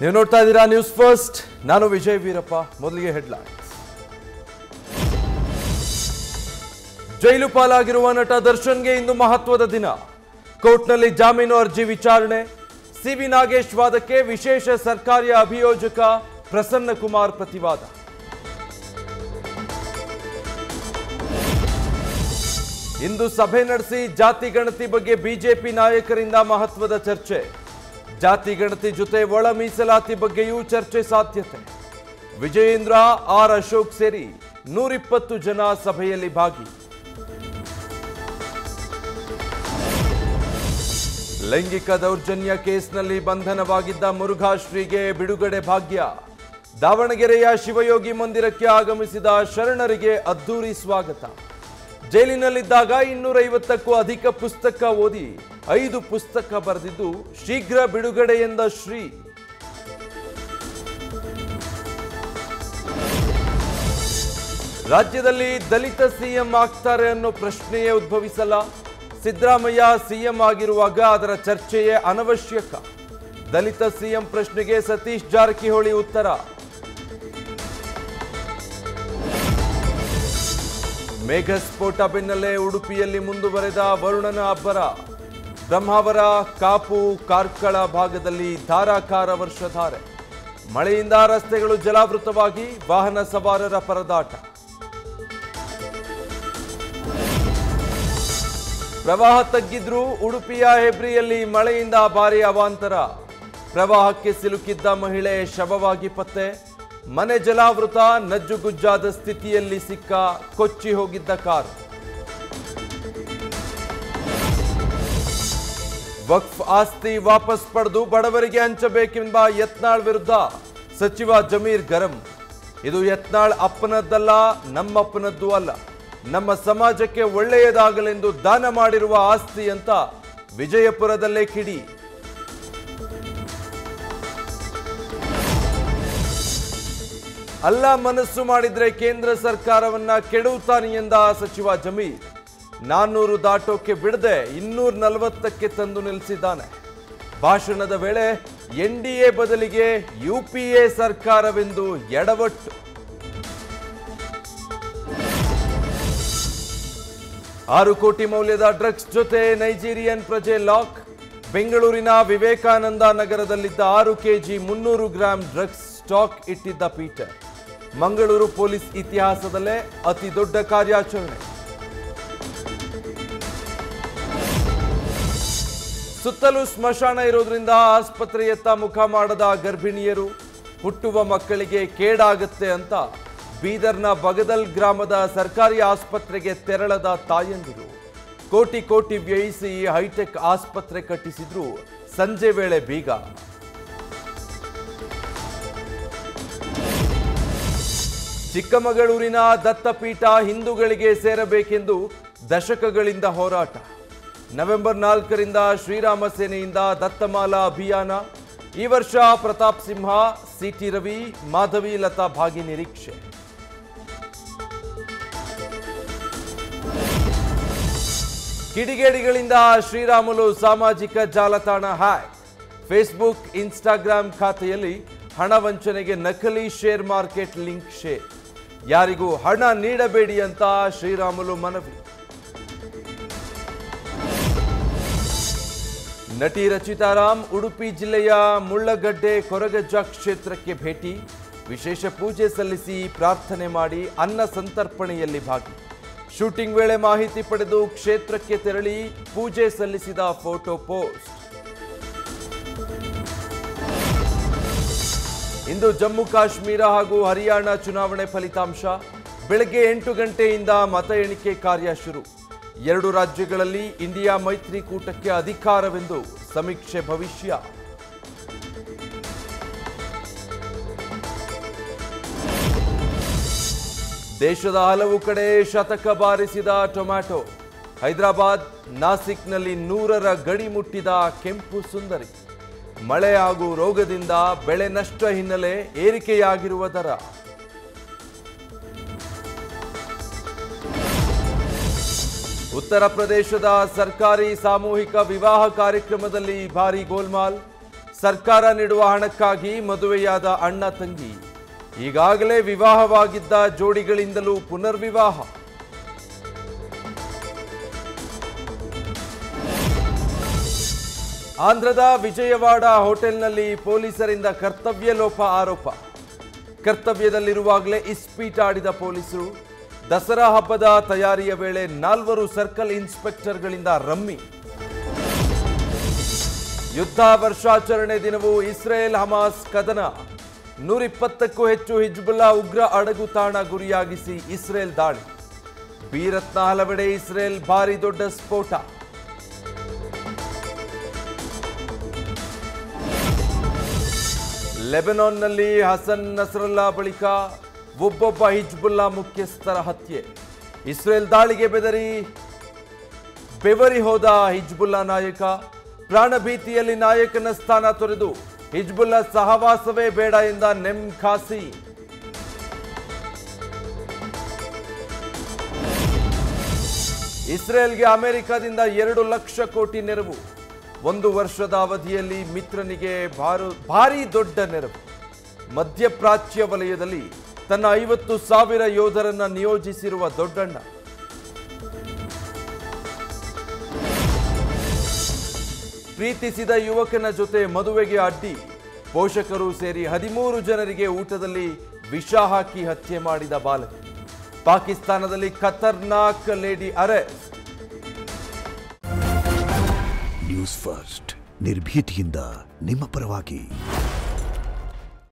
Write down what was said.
ನೀವು ನೋಡ್ತಾ ಇದ್ದೀರಾ ನ್ಯೂಸ್ ಫಸ್ಟ್. ನಾನು ವಿಜಯ್ ವೀರಪ್ಪ. ಮೊದಲಿಗೆ ಹೆಡ್ಲೈನ್ಸ್. ಜೈಲು ಪಾಲಾಗಿರುವ ನಟ ದರ್ಶನ್ಗೆ ಇಂದು ಮಹತ್ವದ ದಿನ. ಕೋರ್ಟ್ನಲ್ಲಿ ಜಾಮೀನು ಅರ್ಜಿ ವಿಚಾರಣೆ. ಸಿವಿ ನಾಗೇಶ್ ವಾದಕ್ಕೆ ವಿಶೇಷ ಸರ್ಕಾರಿ ಅಭಿಯೋಜಕ ಪ್ರಸನ್ನ ಕುಮಾರ್ ಪ್ರತಿವಾದ. ಇಂದು ಸಭೆ ನಡೆಸಿ ಜಾತಿ ಗಣತಿ ಬಗ್ಗೆ ಬಿಜೆಪಿ ನಾಯಕರಿಂದ ಮಹತ್ವದ ಚರ್ಚೆ. ಜಾತಿ ಗಣತಿ ಜೊತೆ ಒಳ ಮೀಸಲಾತಿ ಬಗ್ಗೆಯೂ ಚರ್ಚೆ ಸಾಧ್ಯತೆ. ವಿಜಯೇಂದ್ರ, ಆರ್ ಅಶೋಕ್ ಸೇರಿ 120 ಜನ ಸಭೆಯಲ್ಲಿ ಭಾಗಿ. ಲೈಂಗಿಕ ದೌರ್ಜನ್ಯ ಕೇಸ್ನಲ್ಲಿ ಬಂಧನವಾಗಿದ್ದ ಮುರುಘಾಶ್ರೀಗೆ ಬಿಡುಗಡೆ ಭಾಗ್ಯ. ದಾವಣಗೆರೆಯ ಶಿವಯೋಗಿ ಮಂದಿರಕ್ಕೆ ಆಗಮಿಸಿದ ಶರಣರಿಗೆ ಅದ್ದೂರಿ ಸ್ವಾಗತ. ಜೈಲಿನಲ್ಲಿದ್ದಾಗ 250ಕ್ಕೂ ಅಧಿಕ ಪುಸ್ತಕ ಓದಿ 5 ಪುಸ್ತಕ ಬರೆದಿದ್ದು ಶೀಘ್ರ ಬಿಡುಗಡೆ ಎಂದ ಶ್ರೀ. ರಾಜ್ಯದಲ್ಲಿ ದಲಿತ ಸಿಎಂ ಆಗ್ತಾರೆ ಅನ್ನೋ ಪ್ರಶ್ನೆಯೇ ಉದ್ಭವಿಸಲ್ಲ. ಸಿದ್ದರಾಮಯ್ಯ ಸಿಎಂ ಆಗಿರುವಾಗ ಅದರ ಚರ್ಚೆಯೇ ಅನವಶ್ಯಕ. ದಲಿತ ಸಿಎಂ ಪ್ರಶ್ನೆಗೆ ಸತೀಶ್ ಜಾರಕಿಹೊಳಿ ಉತ್ತರ. ಮೇಘಸ್ಫೋಟ ಬೆನ್ನಲ್ಲೇ ಉಡುಪಿಯಲ್ಲಿ ಮುಂದುವರೆದ ವರುಣನ ಅಬ್ಬರ. ಬ್ರಹ್ಮಾವರ, ಕಾಪು, ಕಾರ್ಕಳ ಭಾಗದಲ್ಲಿ ಧಾರಾಕಾರ ವರ್ಷಧಾರೆ. ಮಳೆಯಿಂದ ರಸ್ತೆಗಳು ಜಲಾವೃತವಾಗಿ ವಾಹನ ಸವಾರರ ಪರದಾಟ. ಪ್ರವಾಹ ತಗ್ಗಿದ್ರೂ ಉಡುಪಿಯ ಹೆಬ್ರಿಯಲ್ಲಿ ಮಳೆಯಿಂದ ಭಾರೀ ಅವಾಂತರ. ಪ್ರವಾಹಕ್ಕೆ ಸಿಲುಕಿದ್ದ ಮಹಿಳೆ ಶವವಾಗಿ ಪತ್ತೆ. ಮನೆ ಜಲಾವೃತ, ನಜ್ಜುಗುಜ್ಜಾದ ಸ್ಥಿತಿಯಲ್ಲಿ ಸಿಕ್ಕ ಕೊಚ್ಚಿ ಹೋಗಿದ್ದ ಕಾರು. ವಕ್ಫ್ ಆಸ್ತಿ ವಾಪಸ್ ಪಡೆದು ಬಡವರಿಗೆ ಹಂಚಬೇಕೆಂಬ ಯತ್ನಾಳ್ ವಿರುದ್ಧ ಸಚಿವ ಜಮೀರ್ ಗರಂ. ಇದು ಯತ್ನಾಳ್ ಅಪ್ಪನದ್ದಲ್ಲ, ನಮ್ಮಪ್ಪನದ್ದು ಅಲ್ಲ. ನಮ್ಮ ಸಮಾಜಕ್ಕೆ ಒಳ್ಳೆಯದಾಗಲೆಂದು ದಾನ ಮಾಡಿರುವ ಆಸ್ತಿ ಅಂತ ವಿಜಯಪುರದಲ್ಲೇ ಕಿಡಿ. ಅಲ್ಲ ಮನಸ್ಸು ಮಾಡಿದ್ರೆ ಕೇಂದ್ರ ಸರ್ಕಾರವನ್ನ ಕೆಡುತ್ತಾನೆ ಎಂದ ಸಚಿವ ಜಮೀರ್. 400 ದಾಟೋಕೆ ಬಿಡದೆ 240ಕ್ಕೆ ತಂದು ನಿಲ್ಲಿಸಿದ್ದಾನೆ. ಭಾಷಣದ ವೇಳೆ ಎನ್ಡಿಎ ಬದಲಿಗೆ ಯುಪಿಎ ಸರ್ಕಾರವೆಂದು ಎಡವಟ್ಟು. 6 ಕೋಟಿ ಮೌಲ್ಯದ ಡ್ರಗ್ಸ್ ಜೊತೆ ನೈಜೀರಿಯನ್ ಪ್ರಜೆ ಲಾಕ್. ಬೆಂಗಳೂರಿನ ವಿವೇಕಾನಂದ ನಗರದಲ್ಲಿದ್ದ 6 ಕೆಜಿ 300 ಗ್ರಾಂ ಡ್ರಗ್ಸ್ ಸ್ಟಾಕ್ ಇಟ್ಟಿದ್ದ ಪೀಟರ್. ಮಂಗಳೂರು ಪೊಲೀಸ್ ಇತಿಹಾಸದಲ್ಲೇ ಅತಿ ದೊಡ್ಡ ಕಾರ್ಯಾಚರಣೆ. ಸುತ್ತಲೂ ಸ್ಮಶಾನ ಇರೋದ್ರಿಂದ ಆಸ್ಪತ್ರೆಯತ್ತ ಮುಖ ಮಾಡದ ಗರ್ಭಿಣಿಯರು. ಹುಟ್ಟುವ ಮಕ್ಕಳಿಗೆ ಕೇಡಾಗತ್ತೆ ಅಂತ ಬೀದರ್ನ ಬಗದಲ್ ಗ್ರಾಮದ ಸರ್ಕಾರಿ ಆಸ್ಪತ್ರೆಗೆ ತೆರಳದ ತಾಯಂದಿರು. ಕೋಟಿ ಕೋಟಿ ವ್ಯಯಿಸಿ ಹೈಟೆಕ್ ಆಸ್ಪತ್ರೆ ಕಟ್ಟಿಸಿದ್ರು ಸಂಜೆ ವೇಳೆ ಬೀಗ. ಚಿಕ್ಕಮಗಳೂರಿನ ದತ್ತಪೀಠ ಹಿಂದೂಗಳಿಗೆ ಸೇರಬೇಕೆಂದು ದಶಕಗಳಿಂದ ಹೋರಾಟ. ನವೆಂಬರ್ 4ರಿಂದ ಶ್ರೀರಾಮ ಸೇನೆಯಿಂದ ದತ್ತಮಾಲಾ ಅಭಿಯಾನ. ಈ ವರ್ಷ ಪ್ರತಾಪ್ ಸಿಂಹ, ಸಿಟಿ ರವಿ, ಮಾಧವಿ ಲತಾ ಭಾಗಿ ನಿರೀಕ್ಷೆ. ಕಿಡಿಗೇಡಿಗಳಿಂದ ಶ್ರೀರಾಮುಲು ಸಾಮಾಜಿಕ ಜಾಲತಾಣ ಹ್ಯಾಕ್. ಫೇಸ್ಬುಕ್, ಇನ್ಸ್ಟಾಗ್ರಾಂ ಖಾತೆಯಲ್ಲಿ ಹಣ ವಂಚನೆಗೆ ನಕಲಿ ಶೇರ್ ಮಾರ್ಕೆಟ್ ಲಿಂಕ್ ಶೇರ್. ಯಾರಿಗೂ ಹಣ ನೀಡಬೇಡಿ ಅಂತ ಶ್ರೀರಾಮುಲು ಮನವಿ. ನಟಿ ರಚಿತಾ ರಾಮ್ ಉಡುಪಿ ಜಿಲ್ಲೆಯ ಮುಳ್ಳಗಡ್ಡೆ ಕೊರಗಜ್ಜ ಕ್ಷೇತ್ರಕ್ಕೆ ಭೇಟಿ. ವಿಶೇಷ ಪೂಜೆ ಸಲ್ಲಿಸಿ ಪ್ರಾರ್ಥನೆ ಮಾಡಿ ಅನ್ನ ಸಂತರ್ಪಣೆಯಲ್ಲಿ ಭಾಗಿ. ಶೂಟಿಂಗ್ ವೇಳೆ ಮಾಹಿತಿ ಪಡೆದು ಕ್ಷೇತ್ರಕ್ಕೆ ತೆರಳಿ ಪೂಜೆ ಸಲ್ಲಿಸಿದ ಫೋಟೋ ಪೋಸ್ಟ್. ಇಂದು ಜಮ್ಮು ಕಾಶ್ಮೀರ ಹಾಗೂ ಹರಿಯಾಣ ಚುನಾವಣೆ ಫಲಿತಾಂಶ. ಬೆಳಗ್ಗೆ 8 ಗಂಟೆಯಿಂದ ಮತ ಎಣಿಕೆ ಕಾರ್ಯ ಶುರು. 2 ರಾಜ್ಯಗಳಲ್ಲಿ ಇಂಡಿಯಾ ಮೈತ್ರಿಕೂಟಕ್ಕೆ ಅಧಿಕಾರವೆಂದು ಸಮೀಕ್ಷೆ ಭವಿಷ್ಯ. ದೇಶದ ಹಲವು ಕಡೆ ಶತಕ ಬಾರಿಸಿದ ಟೊಮ್ಯಾಟೊ. ಹೈದರಾಬಾದ್, ನಾಸಿಕ್ನಲ್ಲಿ 100ರ ಗಡಿ ಮುಟ್ಟಿದ ಕೆಂಪು ಸುಂದರಿ. ಮಳೆ ಹಾಗೂ ರೋಗದಿಂದ ಬೆಳೆ ನಷ್ಟ ಹಿನ್ನೆಲೆ ಏರಿಕೆಯಾಗಿರುವ ದರ. ಉತ್ತರ ಪ್ರದೇಶದ ಸರ್ಕಾರಿ ಸಾಮೂಹಿಕ ವಿವಾಹ ಕಾರ್ಯಕ್ರಮದಲ್ಲಿ ಭಾರೀ ಗೋಲ್ಮಾಲ್. ಸರ್ಕಾರ ನೀಡುವ ಹಣಕ್ಕಾಗಿ ಮದುವೆಯಾದ ಅಣ್ಣ ತಂಗಿ, ಈಗಾಗಲೇ ವಿವಾಹವಾಗಿದ್ದ ಜೋಡಿಗಳಿಂದಲೂ ಪುನರ್ವಿವಾಹ. ಆಂಧ್ರದ ವಿಜಯವಾಡ ಹೋಟೆಲ್ನಲ್ಲಿ ಪೊಲೀಸರಿಂದ ಕರ್ತವ್ಯ ಲೋಪ ಆರೋಪ. ಕರ್ತವ್ಯದಲ್ಲಿರುವಾಗಲೇ ಇಸ್ಪೀಟ್ ಆಡಿದ ಪೊಲೀಸರು. ದಸರಾ ಹಬ್ಬದ ತಯಾರಿಯ ವೇಳೆ 4 ಸರ್ಕಲ್ ಇನ್ಸ್ಪೆಕ್ಟರ್ಗಳಿಂದ ರಮ್ಮಿ. ಯುದ್ಧ ವರ್ಷಾಚರಣೆ ದಿನವೂ ಇಸ್ರೇಲ್ ಹಮಾಸ್ ಕದನ. 120ಕ್ಕೂ ಹೆಚ್ಚು ಹಿಜ್ಬುಲ್ಲಾ ಉಗ್ರ ಅಡಗು ತಾಣ ಗುರಿಯಾಗಿಸಿ ಇಸ್ರೇಲ್ ದಾಳಿ. ಬೀರತ್ನ ಹಲವೆಡೆ ಇಸ್ರೇಲ್ ಭಾರಿ ದೊಡ್ಡ ಸ್ಫೋಟ. ಲೆಬನಾನ್ನಲ್ಲಿ ಹಸನ್ ನಸ್ರಲ್ಲಾ ಬಳಿಕ ಒಬ್ಬೊಬ್ಬ ಹಿಜ್ಬುಲ್ಲಾ ಮುಖ್ಯಸ್ಥರ ಹತ್ಯೆ. ಇಸ್ರೇಲ್ ದಾಳಿಗೆ ಬೆವರಿ ಹೋದ ಹಿಜ್ಬುಲ್ಲಾ ನಾಯಕ. ಪ್ರಾಣಭೀತಿಯಲ್ಲಿ ನಾಯಕನ ಸ್ಥಾನ ತೊರೆದು ಹಿಜ್ಬುಲ್ಲಾ ಸಹವಾಸವೇ ಬೇಡ ಎಂದ ನೆಮ್ ಖಾಸಿ. ಇಸ್ರೇಲ್ಗೆ ಅಮೆರಿಕದಿಂದ 2 ಲಕ್ಷ ಕೋಟಿ ನೆರವು. 1 ವರ್ಷದ ಅವಧಿಯಲ್ಲಿ ಮಿತ್ರನಿಗೆ ಭಾರಿ ದೊಡ್ಡ ನೆರವು. ಮಧ್ಯಪ್ರಾಚ್ಯ ವಲಯದಲ್ಲಿ ತನ್ನ 50,000 ಯೋಧರನ್ನ ನಿಯೋಜಿಸಿರುವ ದೊಡ್ಡಣ್ಣ. ಪ್ರೀತಿಸಿದ ಯುವಕನ ಜೊತೆ ಮದುವೆಗೆ ಅಡ್ಡಿ. ಪೋಷಕರು ಸೇರಿ 13 ಜನರಿಗೆ ಊಟದಲ್ಲಿ ವಿಷ ಹಾಕಿ ಹತ್ಯೆ ಮಾಡಿದ ಬಾಲಕ. ಪಾಕಿಸ್ತಾನದಲ್ಲಿ ಖತರ್ನಾಕ್ ಲೇಡಿ ಅರೆಸ್ಟ್. ನ್ಯೂಸ್ ಫಸ್ಟ್ ನಿರ್ಭೀತಿಯಿಂದ ನಿಮ್ಮ ಪರವಾಗಿ.